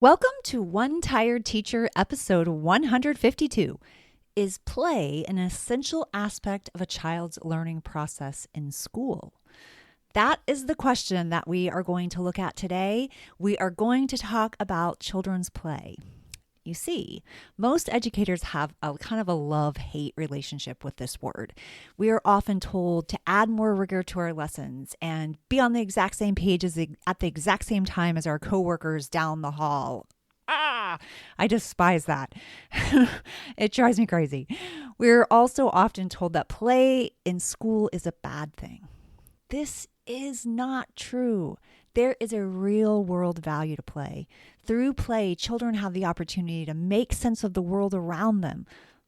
Welcome to One Tired Teacher, episode 152. Is play an essential aspect of a child's learning process in school? That is the question that we are going to look at today. We are going to talk about children's play. You see, most educators have a kind of a love-hate relationship with this word. We are often told to add more rigor to our lessons and be on the exact same page at the exact same time as our coworkers down the hall. I despise that. It drives me crazy. We're also often told that play in school is a bad thing. This is not true. There is a real world value to play. Through play, children have the opportunity to make sense of the world around them.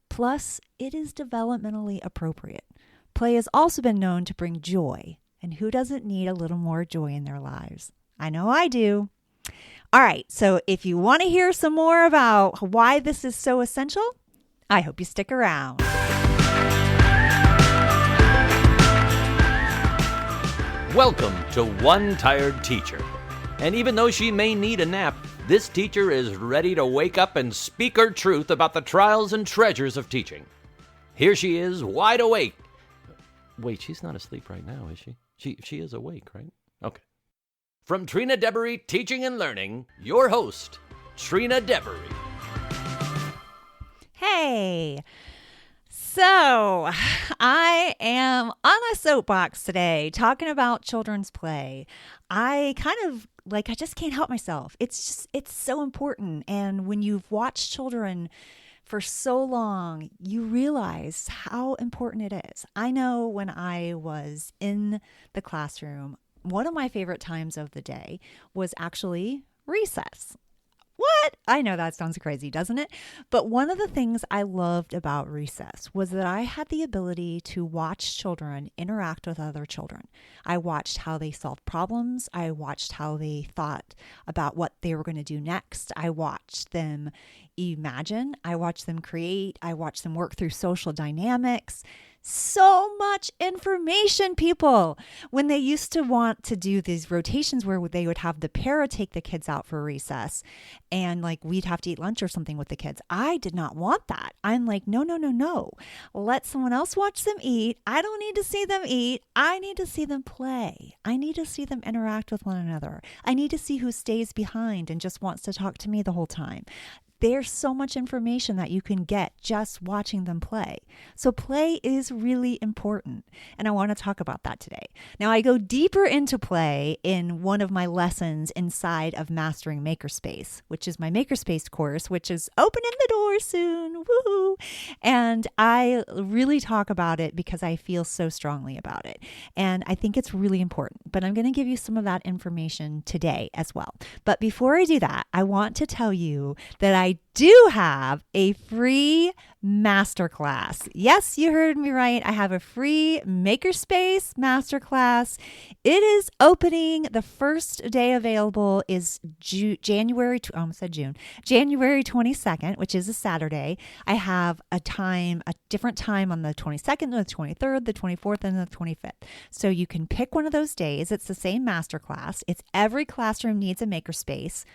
Plus, it is developmentally appropriate. Play has also been known to bring joy. And who doesn't need a little more joy in their lives? I know I do. All right, so if you want to hear some more about why this is so essential, I hope you stick around. Welcome to One Tired Teacher. And even though she may need a nap, this teacher is ready to wake up and speak her truth about the trials and treasures of teaching. Here she is, wide awake. Wait, she's not asleep right now, is she? She is awake, right? Okay. From Trina Debery Teaching and Learning, your host, Trina Debery. Hey! So, I am on a soapbox today talking about children's play. I just can't help myself. It's so important. And when you've watched children for so long, you realize how important it is. I know when I was in the classroom, one of my favorite times of the day was actually recess. What? I know that sounds crazy, doesn't it? But one of the things I loved about recess was that I had the ability to watch children interact with other children. I watched how they solved problems. I watched how they thought about what they were going to do next. I watched them imagine. I watched them create. I watched them work through social dynamics. So much information, people. When they used to want to do these rotations where they would have the para take the kids out for recess and we'd have to eat lunch or something with the kids, I did not want that. I'm like, no. Let someone else watch them eat. I don't need to see them eat. I need to see them play. I need to see them interact with one another. I need to see who stays behind and just wants to talk to me the whole time. There's so much information that you can get just watching them play. So play is really important, and I want to talk about that today. Now, I go deeper into play in one of my lessons inside of Mastering Makerspace, which is my Makerspace course, which is opening the door soon. Woohoo! And I really talk about it because I feel so strongly about it, and I think it's really important. But I'm going to give you some of that information today as well. But before I do that, I want to tell you that I do have a free masterclass. Yes, you heard me right. I have a free Makerspace masterclass. It is opening. The first day available is January 22nd, which is a Saturday. I have a different time on the 22nd, the 23rd, the 24th, and the 25th. So you can pick one of those days. It's the same masterclass. It's every classroom needs a Makerspace.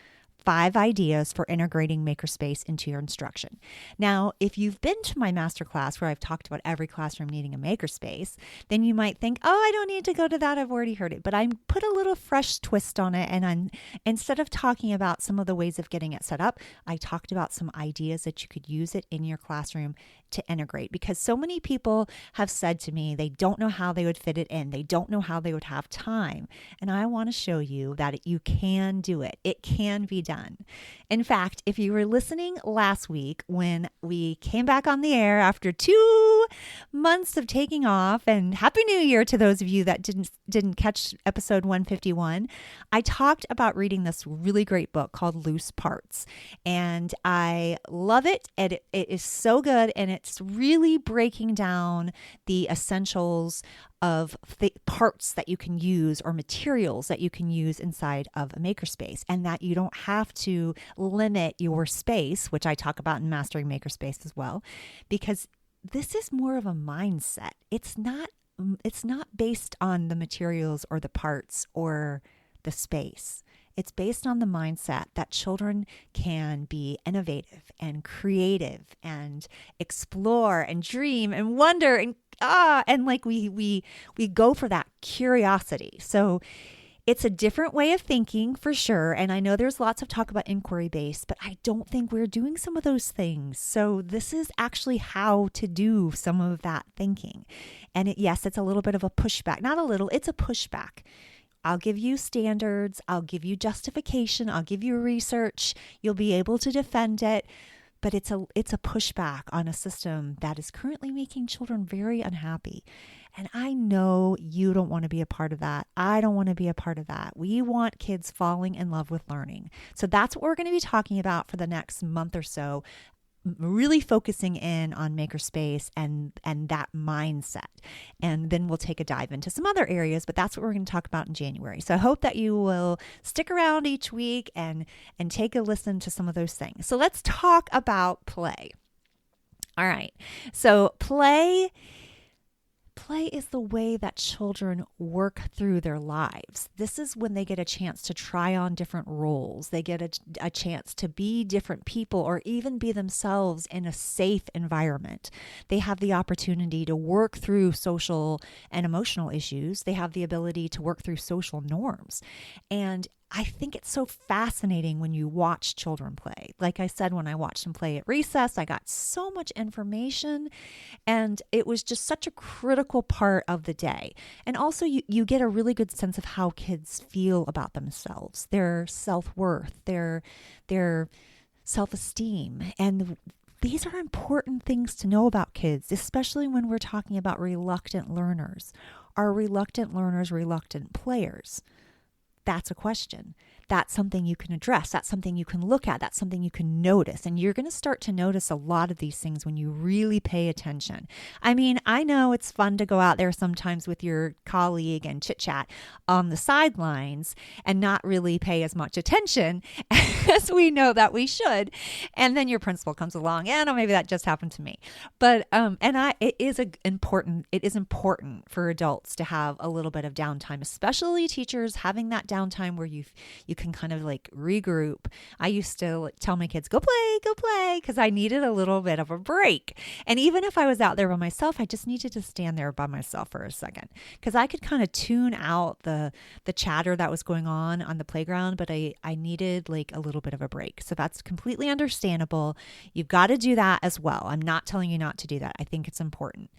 5 ideas for integrating Makerspace into your instruction. Now, if you've been to my masterclass where I've talked about every classroom needing a Makerspace, then you might think, I don't need to go to that. I've already heard it. But I put a little fresh twist on it. And instead of talking about some of the ways of getting it set up, I talked about some ideas that you could use it in your classroom to integrate. Because so many people have said to me, they don't know how they would fit it in. They don't know how they would have time. And I want to show you that you can do it. It can be done. In fact, if you were listening last week when we came back on the air after 2 months of taking off, and Happy New Year to those of you that didn't catch episode 151, I talked about reading this really great book called Loose Parts. And I love it. And it is so good. And it's really breaking down the essentials of the parts that you can use or materials that you can use inside of a Makerspace, and that you don't have to limit your space, which I talk about in Mastering Makerspace as well, because this is more of a mindset. It's not based on the materials or the parts or the space. It's based on the mindset that children can be innovative and creative and explore and dream and wonder and like we go for that curiosity. So it's a different way of thinking for sure. And I know there's lots of talk about inquiry based, but I don't think we're doing some of those things. So this is actually how to do some of that thinking. And yes, it's a little bit of a pushback, not a little, it's a pushback. I'll give you standards. I'll give you justification. I'll give you research. You'll be able to defend it. But it's a pushback on a system that is currently making children very unhappy. And I know you don't want to be a part of that. I don't want to be a part of that. We want kids falling in love with learning. So that's what we're going to be talking about for the next month or so, really focusing in on Makerspace and that mindset. And then we'll take a dive into some other areas, but that's what we're going to talk about in January. So I hope that you will stick around each week and take a listen to some of those things. So let's talk about play. All right. So play is the way that children work through their lives. This is when they get a chance to try on different roles. They get a chance to be different people or even be themselves in a safe environment. They have the opportunity to work through social and emotional issues. They have the ability to work through social norms. And I think it's so fascinating when you watch children play. Like I said, when I watched them play at recess, I got so much information, and it was just such a critical part of the day. And also you get a really good sense of how kids feel about themselves, their self-worth, their self-esteem. And these are important things to know about kids, especially when we're talking about reluctant learners. Are reluctant learners reluctant players? That's a question. That's something you can address. That's something you can look at. That's something you can notice. And you're going to start to notice a lot of these things when you really pay attention. I mean, I know it's fun to go out there sometimes with your colleague and chit chat on the sidelines and not really pay as much attention as we know that we should. And then your principal comes along, and oh, maybe that just happened to me. But it is important for adults to have a little bit of downtime, especially teachers having that downtime where you can kind of like regroup. I used to tell my kids, go play, because I needed a little bit of a break. And even if I was out there by myself, I just needed to stand there by myself for a second, because I could kind of tune out the chatter that was going on the playground, but I needed like a little bit of a break. So that's completely understandable. You've got to do that as well. I'm not telling you not to do that. I think it's important.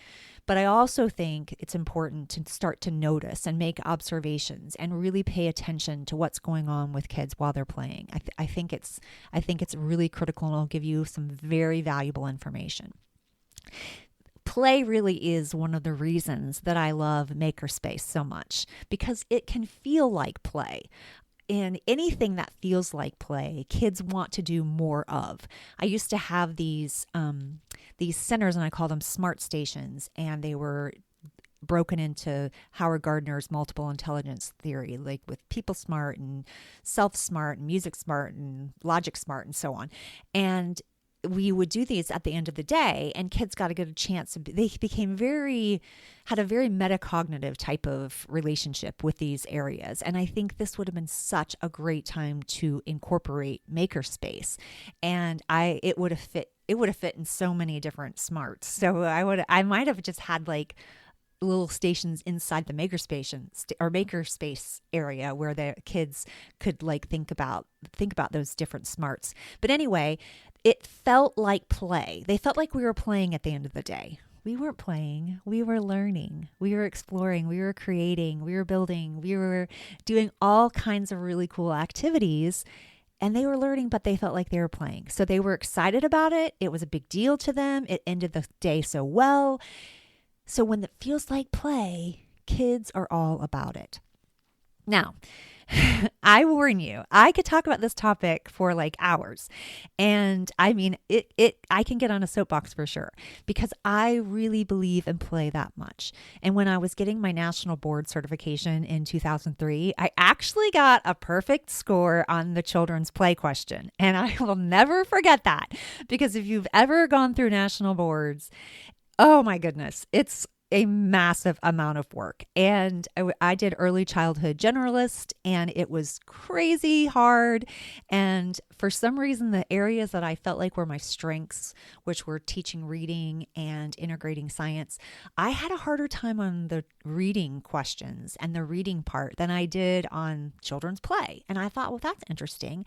But I also think it's important to start to notice and make observations and really pay attention to what's going on with kids while they're playing. I think it's really critical, and it'll give you some very valuable information. Play really is one of the reasons that I love Makerspace so much, because it can feel like play. And anything that feels like play, kids want to do more of. I used to have these centers, and I call them smart stations, and they were broken into Howard Gardner's multiple intelligence theory, like with people smart and self smart and music smart and logic smart and so on. And we would do these at the end of the day, and kids got to get a chance. They had a very metacognitive type of relationship with these areas. And I think this would have been such a great time to incorporate Makerspace. And it would have fit in so many different smarts. So I might have just had like little stations inside the Makerspace area where the kids could like think about those different smarts. But anyway, it felt like play. They felt like we were playing at the end of the day. We weren't playing. We were learning. We were exploring. We were creating. We were building. We were doing all kinds of really cool activities. And they were learning, but they felt like they were playing. So they were excited about it. It was a big deal to them. It ended the day so well. So when it feels like play, kids are all about it. Now, I warn you, I could talk about this topic for like hours. And I mean, I can get on a soapbox for sure, because I really believe in play that much. And when I was getting my national board certification in 2003, I actually got a perfect score on the children's play question. And I will never forget that, because if you've ever gone through national boards, oh my goodness, it's a massive amount of work. And I did early childhood generalist, and it was crazy hard. And for some reason, the areas that I felt like were my strengths, which were teaching reading and integrating science, I had a harder time on the reading questions and the reading part than I did on children's play. And I thought, well, that's interesting.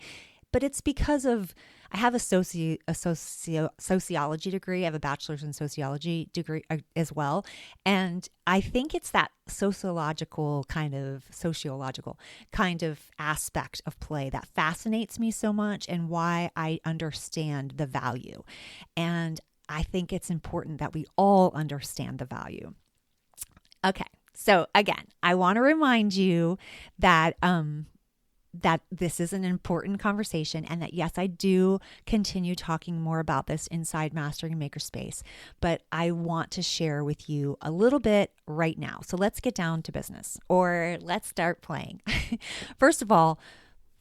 But it's because of, I have a sociology degree. I have a bachelor's in sociology degree as well. And I think it's that sociological kind of aspect of play that fascinates me so much, and why I understand the value. And I think it's important that we all understand the value. Okay. So again, I want to remind you that, that this is an important conversation, and that yes, I do continue talking more about this inside Mastering Makerspace, but I want to share with you a little bit right now. So let's get down to business, or let's start playing. First of all,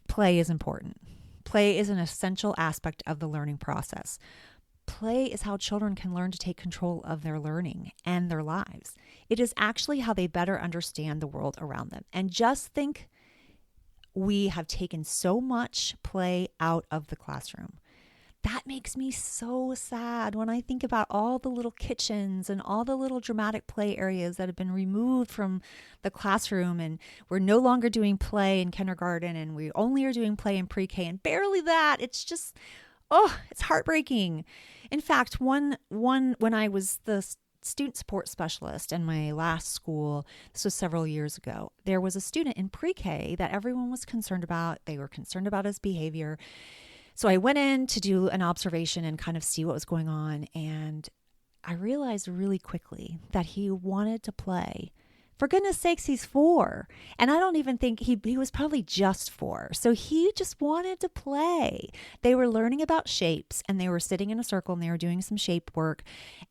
play is important. Play is an essential aspect of the learning process. Play is how children can learn to take control of their learning and their lives. It is actually how they better understand the world around them. And just think, we have taken so much play out of the classroom. That makes me so sad when I think about all the little kitchens and all the little dramatic play areas that have been removed from the classroom, and we're no longer doing play in kindergarten, and we only are doing play in pre-K, and barely that. It's just, it's heartbreaking. In fact, when I was the student support specialist in my last school, this was several years ago, there was a student in pre-K that everyone was concerned about. They were concerned about his behavior. So I went in to do an observation and kind of see what was going on. And I realized really quickly that he wanted to play. For goodness sakes, he's 4. And I don't even think he was probably just 4. So he just wanted to play. They were learning about shapes, and they were sitting in a circle, and they were doing some shape work.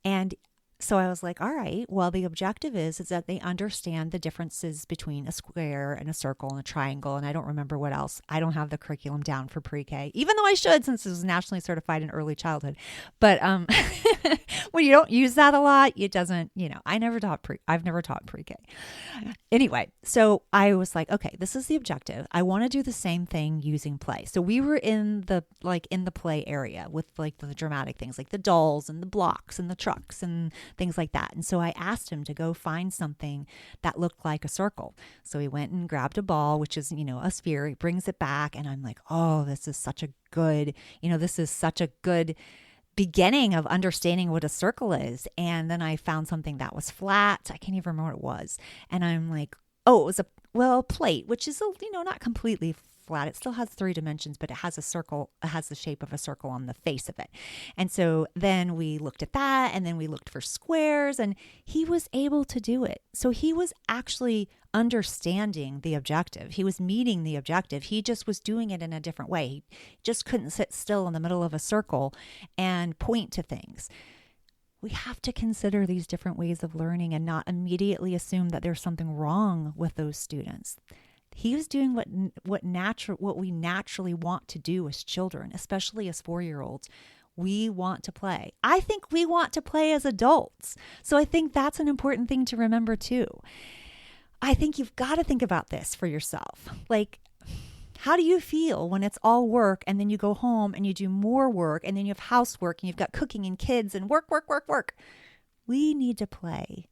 And so I was like, all right, well, the objective is that they understand the differences between a square and a circle and a triangle. And I don't remember what else. I don't have the curriculum down for pre-K, even though I should, since it was nationally certified in early childhood. But when you don't use that a lot, it doesn't, I've never taught pre-K. Anyway, so I was like, okay, this is the objective. I want to do the same thing using play. So we were in the play area with like the dramatic things, like the dolls and the blocks and the trucks and things like that. And so I asked him to go find something that looked like a circle. So he went and grabbed a ball, which is, a sphere. He brings it back, and I'm like, this is such a good beginning of understanding what a circle is. And then I found something that was flat. I can't even remember what it was. And I'm like, it was a plate, which is, not completely flat. It still has 3 dimensions, but it has a circle. It has the shape of a circle on the face of it. And so then we looked at that, and then we looked for squares, and he was able to do it. So he was actually understanding the objective. He was meeting the objective. He just was doing it in a different way. He just couldn't sit still in the middle of a circle and point to things. We have to consider these different ways of learning and not immediately assume that there's something wrong with those students. He was doing what we naturally want to do as children, especially as 4-year-olds. We want to play. I think we want to play as adults. So I think that's an important thing to remember too. I think you've got to think about this for yourself. Like, how do you feel when it's all work, and then you go home and you do more work, and then you have housework, and you've got cooking and kids and work? We need to play.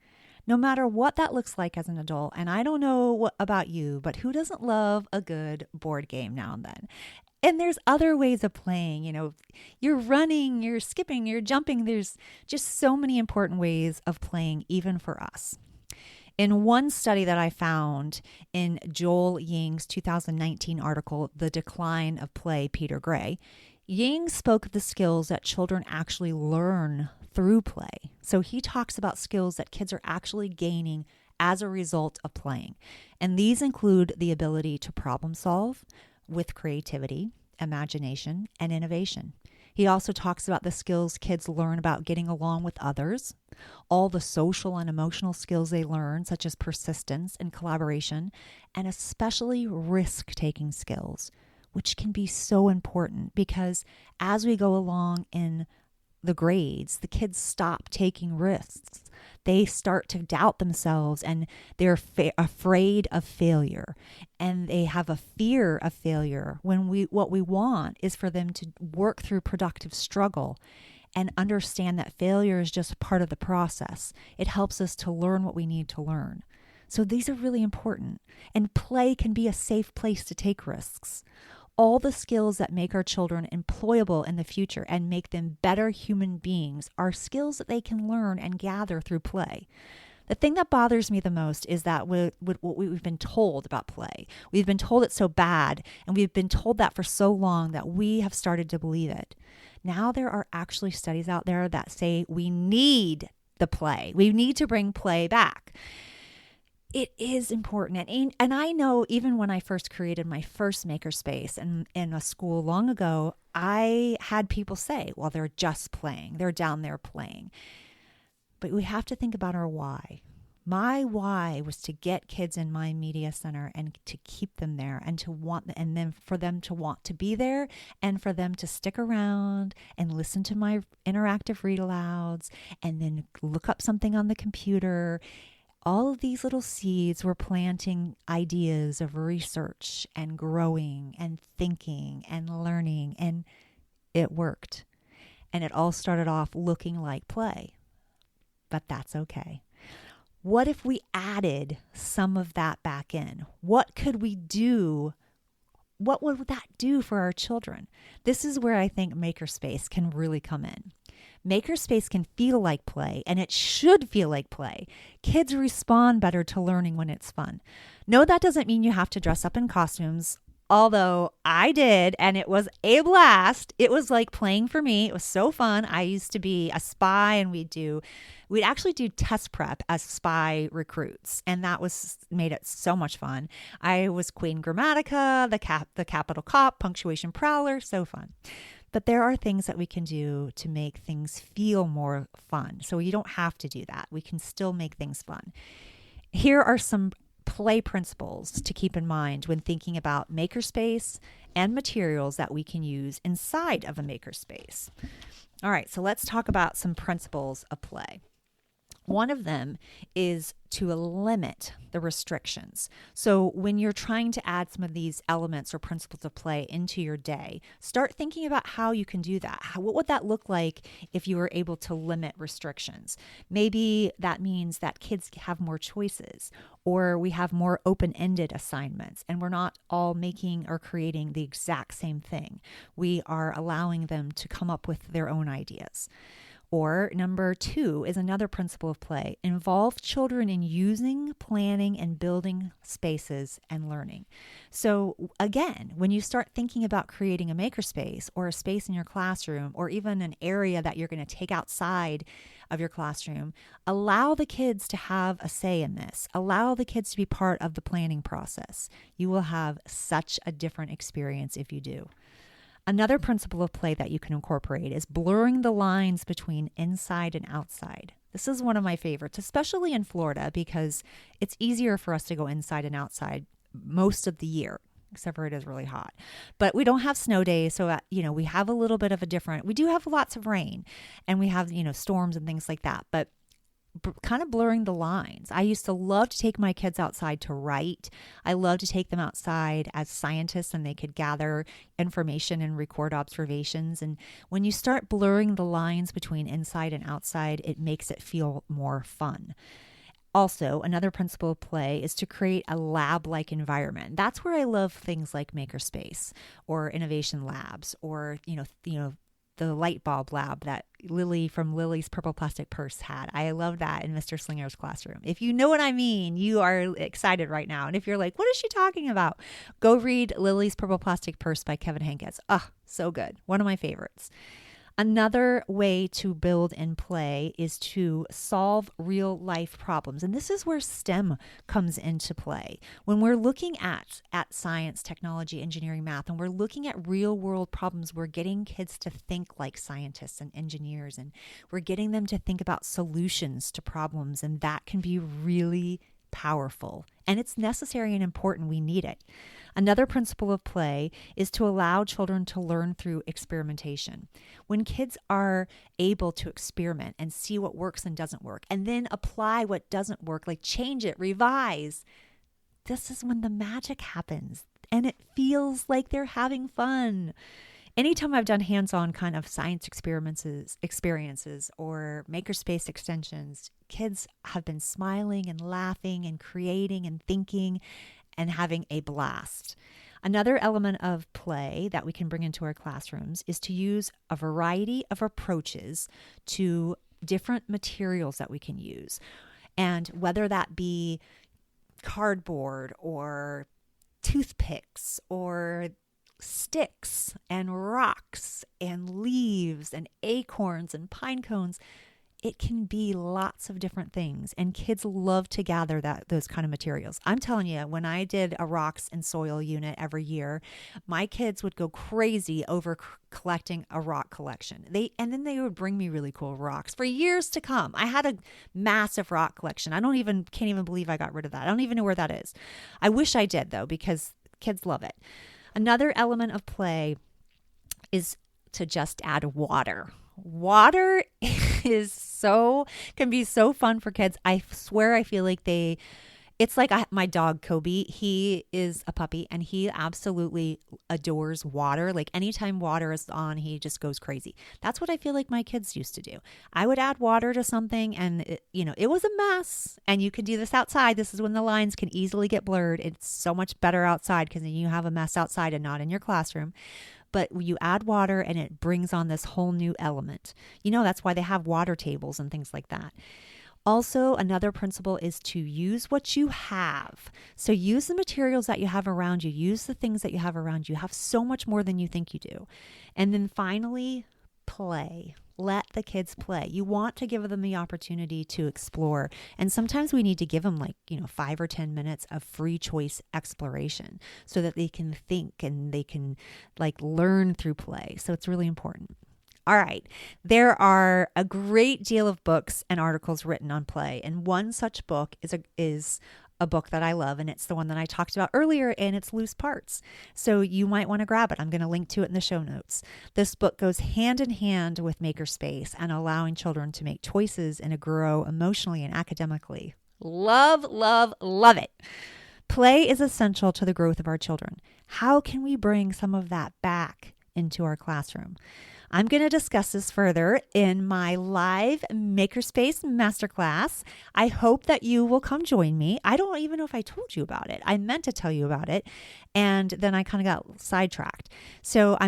No matter what that looks like as an adult. And I don't know about you, but who doesn't love a good board game now and then? And there's other ways of playing. You're running, you're skipping, you're jumping. There's just so many important ways of playing, even for us. In one study that I found in Joel Ying's 2019 article, The Decline of Play, Peter Gray, Ying spoke of the skills that children actually learn through play. So he talks about skills that kids are actually gaining as a result of playing. And these include the ability to problem solve with creativity, imagination, and innovation. He also talks about the skills kids learn about getting along with others, all the social and emotional skills they learn, such as persistence and collaboration, and especially risk-taking skills, which can be so important because as we go along in the grades, the kids stop taking risks. They start to doubt themselves, and they're afraid of failure, and they have a fear of failure when what we want is for them to work through productive struggle and understand that failure is just part of the process. It helps us to learn what we need to learn. So these are really important, and play can be a safe place to take risks. All the skills that make our children employable in the future and make them better human beings are skills that they can learn and gather through play. The thing that bothers me the most is that what we've been told about play. We've been told it's so bad, and we've been told that for so long that we have started to believe it. Now there are actually studies out there that say we need the play. We need to bring play back. It is important. And I know even when I first created my first Makerspace in a school long ago, I had people say, well, they're just playing. They're down there playing. But we have to think about our why. My why was to get kids in my media center and to keep them there and then for them to want to be there and for them to stick around and listen to my interactive read alouds and then look up something on the computer. All of these little seeds were planting ideas of research and growing and thinking and learning, and it worked. And it all started off looking like play, but that's okay. What if we added some of that back in? What could we do? What would that do for our children? This is where I think Makerspace can really come in. Makerspace can feel like play, and it should feel like play. Kids respond better to learning when it's fun. No, that doesn't mean you have to dress up in costumes, although I did, and it was a blast. It was like playing for me. It was so fun. I used to be a spy, and we'd actually do test prep as spy recruits, and that made it so much fun. I was Queen Grammatica, the Capital Cop, Punctuation Prowler, so fun. But there are things that we can do to make things feel more fun. So you don't have to do that. We can still make things fun. Here are some play principles to keep in mind when thinking about Makerspace and materials that we can use inside of a Makerspace. All right, so let's talk about some principles of play. One of them is to limit the restrictions. So when you're trying to add some of these elements or principles of play into your day, start thinking about how you can do that. What would that look like if you were able to limit restrictions? Maybe that means that kids have more choices, or we have more open-ended assignments, and we're not all making or creating the exact same thing. We are allowing them to come up with their own ideas. Or number 2 is another principle of play. Involve children in using, planning, and building spaces and learning. So again, when you start thinking about creating a makerspace or a space in your classroom or even an area that you're going to take outside of your classroom, allow the kids to have a say in this. Allow the kids to be part of the planning process. You will have such a different experience if you do. Another principle of play that you can incorporate is blurring the lines between inside and outside. This is one of my favorites, especially in Florida, because it's easier for us to go inside and outside most of the year, except for it is really hot. But we don't have snow days, so we have a little bit of we do have lots of rain, and we have storms and things like that. But kind of blurring the lines. I used to love to take my kids outside to write. I love to take them outside as scientists, and they could gather information and record observations. And when you start blurring the lines between inside and outside, it makes it feel more fun. Also, another principle of play is to create a lab-like environment. That's where I love things like Makerspace or innovation labs or the light bulb lab that Lily from Lily's Purple Plastic Purse had. I love that in Mr. Slinger's classroom. If you know what I mean, you are excited right now. And if you're like, what is she talking about? Go read Lily's Purple Plastic Purse by Kevin Hankins. So good. One of my favorites. Another way to build and play is to solve real life problems. And this is where STEM comes into play. When we're looking at science, technology, engineering, math, and we're looking at real world problems, we're getting kids to think like scientists and engineers, and we're getting them to think about solutions to problems. And that can be really powerful, and it's necessary and important. We need it. Another principle of play is to allow children to learn through experimentation. When kids are able to experiment and see what works and doesn't work, and then apply what doesn't work, like change it, revise, this is when the magic happens and it feels like they're having fun. Anytime I've done hands-on kind of science experiences or Makerspace extensions, kids have been smiling and laughing and creating and thinking and having a blast. Another element of play that we can bring into our classrooms is to use a variety of approaches to different materials that we can use. And whether that be cardboard or toothpicks or sticks and rocks and leaves and acorns and pine cones, it can be lots of different things, and kids love to gather those kind of materials. I'm telling you, when I did a rocks and soil unit every year, my kids would go crazy over collecting a rock collection. And then they would bring me really cool rocks for years to come. I had a massive rock collection. Can't even believe I got rid of that. I don't even know where that is. I wish I did though, because kids love it. Another element of play is to just add water. Water can be so fun for kids. I swear, I feel like it's like my dog Kobe. He is a puppy and he absolutely adores water. Like anytime water is on, he just goes crazy. That's what I feel like my kids used to do. I would add water to something and it was a mess, and you can do this outside. This is when the lines can easily get blurred. It's so much better outside because then you have a mess outside and not in your classroom. But you add water and it brings on this whole new element. That's why they have water tables and things like that. Also, another principle is to use what you have. So use the materials that you have around you. Use the things that you have around you. You have so much more than you think you do. And then finally, play. Let the kids play. You want to give them the opportunity to explore. And sometimes we need to give them 5 or 10 minutes of free choice exploration so that they can think and they can learn through play. So it's really important. All right. There are a great deal of books and articles written on play. And one such book is a book that I love, and it's the one that I talked about earlier, and it's Loose Parts. So you might want to grab it. I'm going to link to it in the show notes. This book goes hand in hand with Makerspace and allowing children to make choices and to grow emotionally and academically. Love, love, love it. Play is essential to the growth of our children. How can we bring some of that back into our classroom? I'm going to discuss this further in my live Makerspace masterclass. I hope that you will come join me. I don't even know if I told you about it. I meant to tell you about it, and then I kind of got sidetracked. So I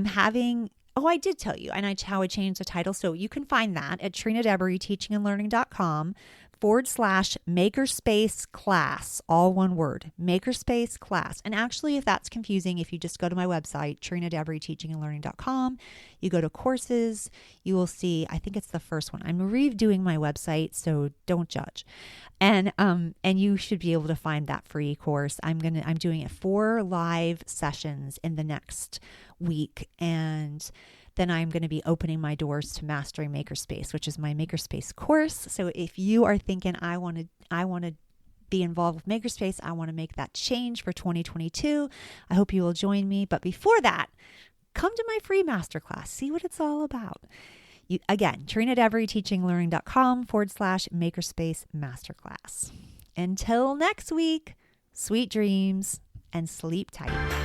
did tell you, and how I changed the title. So you can find that at TrinaDebery.com/Makerspace class, all one word, Makerspace class. And actually, if that's confusing, if you just go to my website, TrinaDebery.com, you go to courses, you will see, I think it's the first one. I'm redoing my website, so don't judge. And you should be able to find that free course. I'm doing it 4 live sessions in the next week, and then I'm going to be opening my doors to Mastering Makerspace, which is my Makerspace course. So if you are thinking, I want to be involved with Makerspace, I want to make that change for 2022, I hope you will join me. But before that, come to my free masterclass. See what it's all about. Again, TrinaDebery.com/Makerspace masterclass. Until next week, sweet dreams and sleep tight.